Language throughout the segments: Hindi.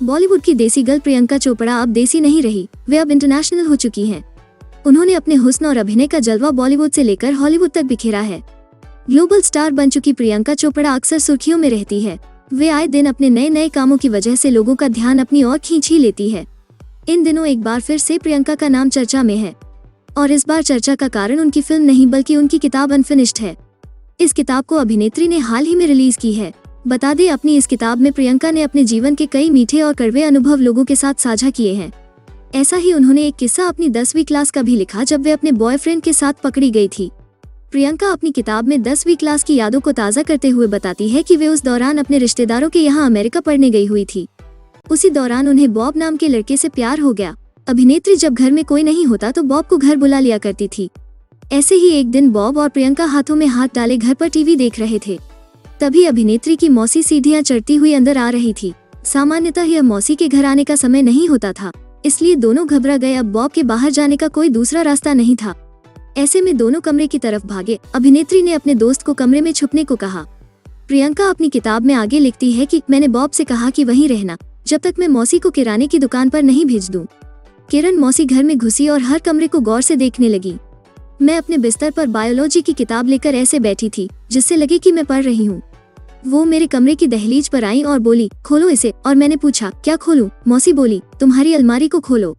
बॉलीवुड की देसी गर्ल प्रियंका चोपड़ा अब देसी नहीं रही, वे अब इंटरनेशनल हो चुकी हैं। उन्होंने अपने हुस्न और अभिनय का जलवा बॉलीवुड से लेकर हॉलीवुड तक बिखेरा है। ग्लोबल स्टार बन चुकी प्रियंका चोपड़ा अक्सर सुर्खियों में रहती है। वे आए दिन अपने नए नए कामों की वजह से लोगों का ध्यान अपनी ओर खींच ही लेती है। इन दिनों एक बार फिर से प्रियंका का नाम चर्चा में है और इस बार चर्चा का कारण उनकी फिल्म नहीं बल्कि उनकी किताब अनफिनिश्ड है। इस किताब को अभिनेत्री ने हाल ही में रिलीज की है। बता दें, अपनी इस किताब में प्रियंका ने अपने जीवन के कई मीठे और कड़वे अनुभव लोगों के साथ साझा किए हैं। ऐसा ही उन्होंने एक किस्सा अपनी 10वीं क्लास का भी लिखा जब वे अपने बॉयफ्रेंड के साथ पकड़ी गई थी। प्रियंका अपनी किताब में 10वीं क्लास की यादों को ताज़ा करते हुए बताती है कि वे उस दौरान अपने रिश्तेदारों के यहाँ अमेरिका पढ़ने गई हुई थी। उसी दौरान उन्हें बॉब नाम के लड़के से प्यार हो गया। अभिनेत्री जब घर में कोई नहीं होता तो बॉब को घर बुला लिया करती थी। ऐसे ही एक दिन बॉब और प्रियंका हाथों में हाथ डाले घर पर टीवी देख रहे थे। तभी अभिनेत्री की मौसी सीढ़ियां चढ़ती हुई अंदर आ रही थी। सामान्यतः यह मौसी के घर आने का समय नहीं होता था, इसलिए दोनों घबरा गए। अब बॉब के बाहर जाने का कोई दूसरा रास्ता नहीं था। ऐसे में दोनों कमरे की तरफ भागे। अभिनेत्री ने अपने दोस्त को कमरे में छुपने को कहा। प्रियंका अपनी किताब में आगे लिखती है कि मैंने बॉब से कहा कि वहीं रहना जब तक मैं मौसी को किराने की दुकान पर नहीं भेज दूं। किरण मौसी घर में घुसी और हर कमरे को गौर से देखने लगी। मैं अपने बिस्तर पर बायोलॉजी की किताब लेकर ऐसे बैठी थी जिससे लगे कि मैं पढ़ रही हूँ। वो मेरे कमरे की दहलीज पर आई और बोली, खोलो इसे। और मैंने पूछा, क्या खोलूं? मौसी बोली, तुम्हारी अलमारी को खोलो।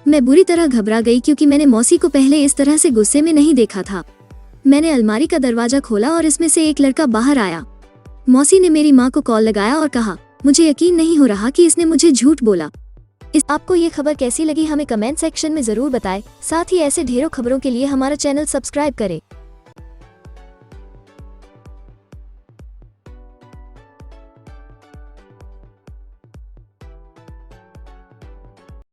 मैं बुरी तरह घबरा गई क्योंकि मैंने मौसी को पहले इस तरह से गुस्से में नहीं देखा था। मैंने अलमारी का दरवाजा खोला और इसमें से एक लड़का बाहर आया। मौसी ने मेरी माँ को कॉल लगाया और कहा, मुझे यकीन नहीं हो रहा कि इसने मुझे झूठ बोला। आपको ये खबर कैसी लगी हमें कमेंट सेक्शन में जरूर बताएं। साथ ही ऐसे ढेरों खबरों के लिए हमारा चैनल सब्सक्राइब करें।